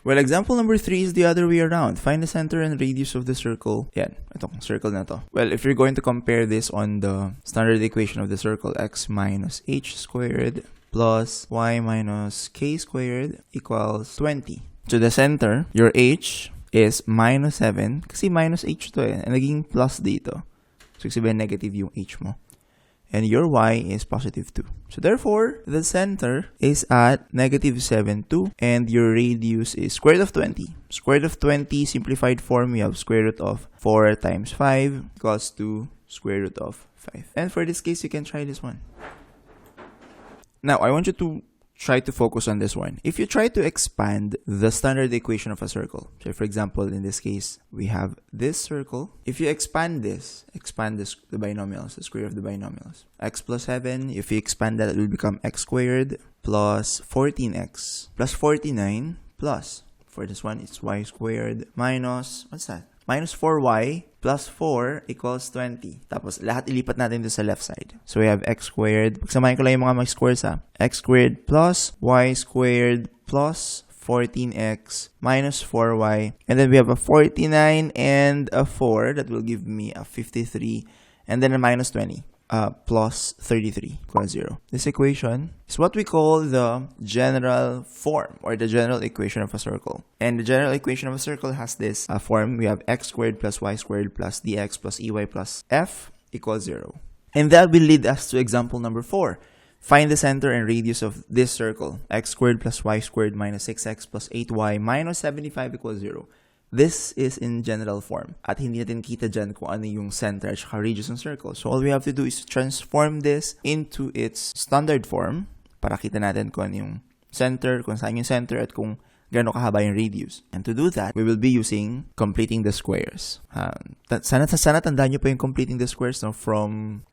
Well, example number 3 is the other way around. Find the center and radius of the circle. Yan, itong circle na to. Well, if you're going to compare this on the standard equation of the circle, x minus h squared plus y minus k squared equals 20. So the center, your h, is minus 7 kasi minus h to eh. And naging plus dito. So sabihin negative yung h mo. And your y is positive 2. So therefore, the center is at negative 7, 2. And your radius is square root of 20. Square root of 20, simplified form, we have square root of 4 times 5 equals to square root of 5. And for this case, you can try this one. Now, I want you to try to focus on this one. If you try to expand the standard equation of a circle, so for example, in this case, we have this circle. If you expand this, the binomials, the square of the binomials. X plus 7, if you expand that, it will become x squared plus 14x plus 49 plus, for this one, it's y squared minus, what's that? Minus 4y plus 4 equals 20. Tapos, lahat ilipat natin dito sa left side. So, we have x squared. Pagsamahin ko lang yung mga squares ha. X squared plus y squared plus 14x minus 4y. And then we have a 49 and a 4. That will give me a 53. And then a minus 20. Plus 33 equals 0. This equation is what we call the general form or the general equation of a circle. And the general equation of a circle has this form. We have x squared plus y squared plus dx plus ey plus f equals 0. And that will lead us to example number 4. Find the center and radius of this circle. X squared plus y squared minus 6x plus 8y minus 75 equals 0. This is in general form. At hindi natin kita dyan kung ano yung center at radius ng circle. So all we have to do is to transform this into its standard form para kita natin kung ano yung center, kung saan yung center, at kung gaano kahaba yung radius. And to do that, we will be using completing the squares. Sana tandaan nyo pa yung completing the squares no? From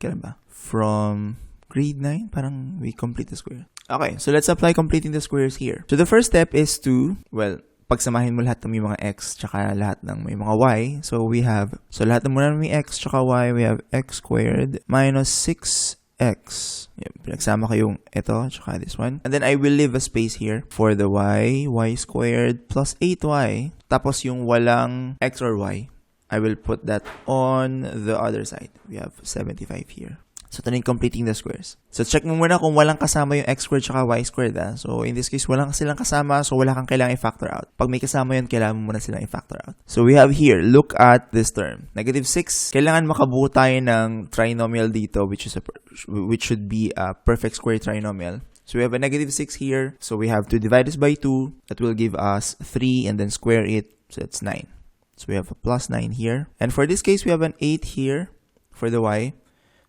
grade 9, parang we complete the square. Okay, so let's apply completing the squares here. So the first step is to, well, pagsamahin mo lahat ng may mga x tsaka lahat ng may mga y. So we have, lahat ng muna ng may x tsaka y, we have x squared minus 6x. Yep, pinagsama ko yung ito tsaka this one. And then I will leave a space here for the y squared plus 8y. Tapos yung walang x or y, I will put that on the other side. We have 75 here. So, ito na yung completing the squares. So, check mo muna kung walang kasama yung x squared tsaka y squared. So, in this case, walang silang kasama. So, wala kang kailangan i-factor out. Pag may kasama yun, kailangan mo muna silang i-factor out. So, we have here, look at this term. Negative 6. Kailangan makabuo tayo ng trinomial dito, which should be a perfect square trinomial. So, we have a negative 6 here. So, we have to divide this by 2. That will give us 3 and then square it. So, it's 9. So, we have a plus 9 here. And for this case, we have an 8 here for the y.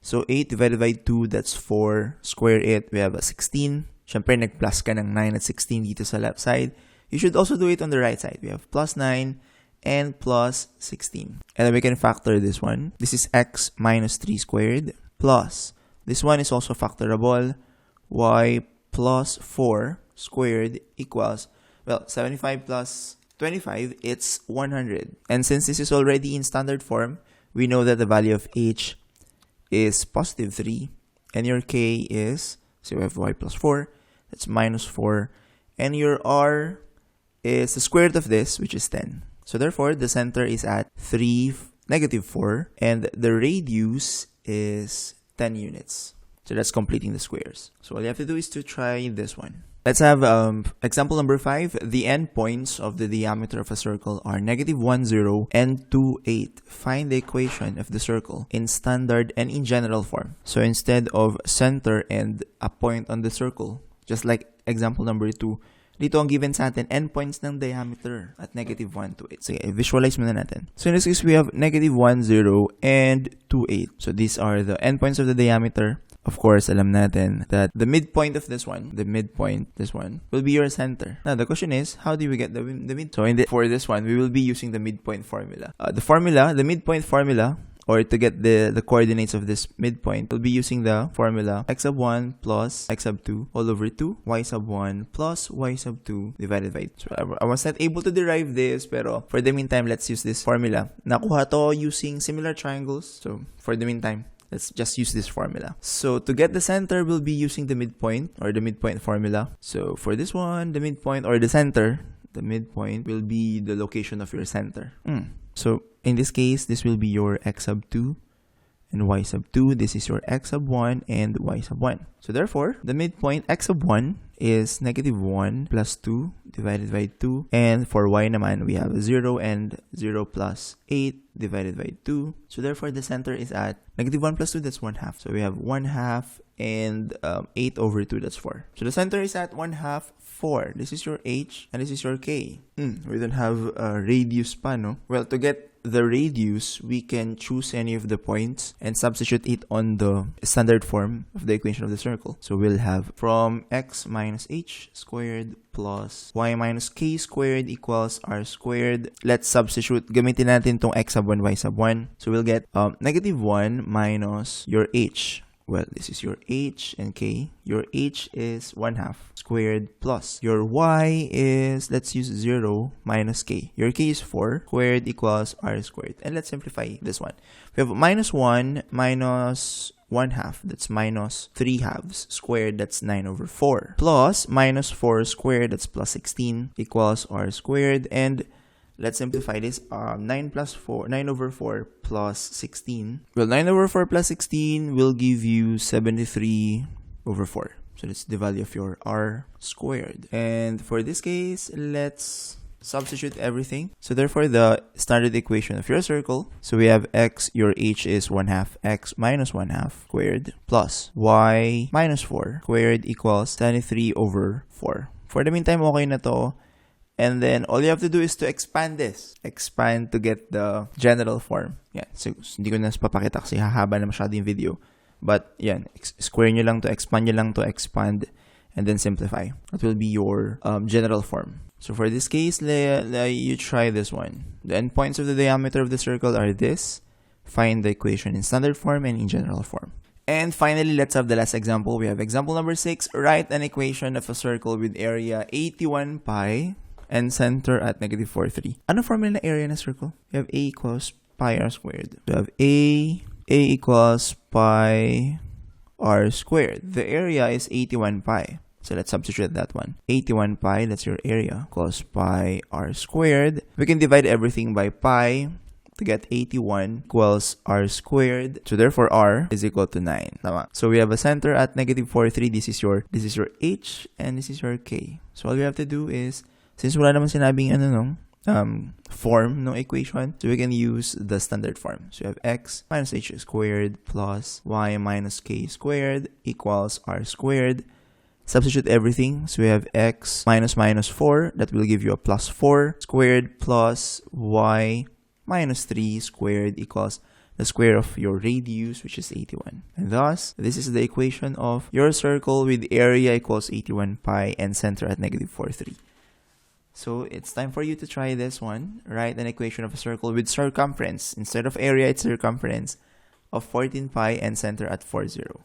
So, 8 divided by 2, that's 4. Square it, we have a 16. Siyempre, nag-plus ka ng 9 at 16 dito sa left side. You should also do it on the right side. We have plus 9 and plus 16. And then we can factor this one. This is x minus 3 squared plus. This one is also factorable. Y plus 4 squared equals, well, 75 plus 25, it's 100. And since this is already in standard form, we know that the value of h is positive 3, and your k is, so we have y plus 4, that's minus 4, and your r is the square root of this, which is 10. So therefore, the center is at negative 4, and the radius is 10 units. So that's completing the squares. So all you have to do is to try this one. Let's have example number 5. The endpoints of the diameter of a circle are negative 1, 0, and 2, 8. Find the equation of the circle in standard and in general form. So instead of center and a point on the circle, just like example number 2, dito ang given sa atin, endpoints ng diameter at negative 1, 2, 8. Sige, visualize muna natin. So in this case, we have negative 1, 0, and 2, 8. So these are the endpoints of the diameter. Of course, alam natin that the midpoint of this one, will be your center. Now, the question is, how do we get the midpoint? So, for this one, we will be using the midpoint formula. The midpoint formula, or to get the coordinates of this midpoint, we'll be using the formula x sub 1 plus x sub 2 all over 2, y sub 1 plus y sub 2 divided by 2. So, I was not able to derive this, pero for the meantime, let's use this formula. Nakuha to using similar triangles. So, for the meantime, let's just use this formula. So to get the center, we'll be using the midpoint or the midpoint formula. So for this one, the midpoint or the center The midpoint will be the location of your center. So in this case, this will be your x sub 2 and y sub 2. This is your x sub 1 and y sub 1. So therefore, the midpoint x sub 1 is negative 1 plus 2 divided by 2. And for y naman, we have 0 and 0 plus 8 divided by 2. So therefore, the center is at negative 1 plus 2, that's 1 half. So we have 1 half and 8 over 2, that's 4. So the center is at 1 half, 4. This is your h and this is your k. We don't have a radius pa, no? Well, to get the radius, we can choose any of the points and substitute it on the standard form of the equation of the circle. So we'll have from x minus h squared plus y minus k squared equals r squared. Let's substitute. Gamitin natin tong x sub 1, y sub 1. So we'll get negative 1 minus your h. Well, this is your h and k. Your h is 1 half squared plus your y is, let's use 0 minus k. Your k is 4 squared equals r squared. And let's simplify this one. We have minus 1 minus 1 half, that's minus 3 halves squared, that's 9 over 4. Plus minus 4 squared, that's plus 16 equals r squared. And let's simplify this. 9 over 4 plus 16. Well, 9 over 4 plus 16 will give you 73 over 4. So that's the value of your r squared. And for this case, let's substitute everything. So therefore, the standard equation of your circle. So we have x, your h is 1 half, x minus 1 half squared plus y minus 4 squared equals 73 over 4. For the meantime, okay na to. And then all you have to do is to expand this. Expand to get the general form. Yeah, so hindi ko na papakita kasi hahaba na masyado yung video. But yan, square nyo lang to, expand nyo lang to, expand, and then simplify. That will be your general form. So for this case, you try this one. The endpoints of the diameter of the circle are this. Find the equation in standard form and in general form. And finally, let's have the last example. We have example number 6. Write an equation of a circle with area 81 pi and center at negative 4, 3. Ano formula na area na circle? We have a equals pi r squared. We have a equals pi r squared. The area is 81 pi. So let's substitute that one. 81 pi, that's your area, equals pi r squared. We can divide everything by pi to get 81 equals r squared. So therefore, r is equal to 9. Tama. So we have a center at negative 4, 3. This is your h and this is your k. So all you have to do is, since wala naman sinabing form no equation, so we can use the standard form. So we have x minus h squared plus y minus k squared equals r squared. Substitute everything. So we have x minus 4, that will give you a plus 4 squared plus y minus 3 squared equals the square of your radius, which is 81. And thus, this is the equation of your circle with area equals 81 pi and center at negative 4, 3. So it's time for you to try this one. Write an equation of a circle with circumference. Instead of area, it's circumference of 14 pi and center at 4, 0.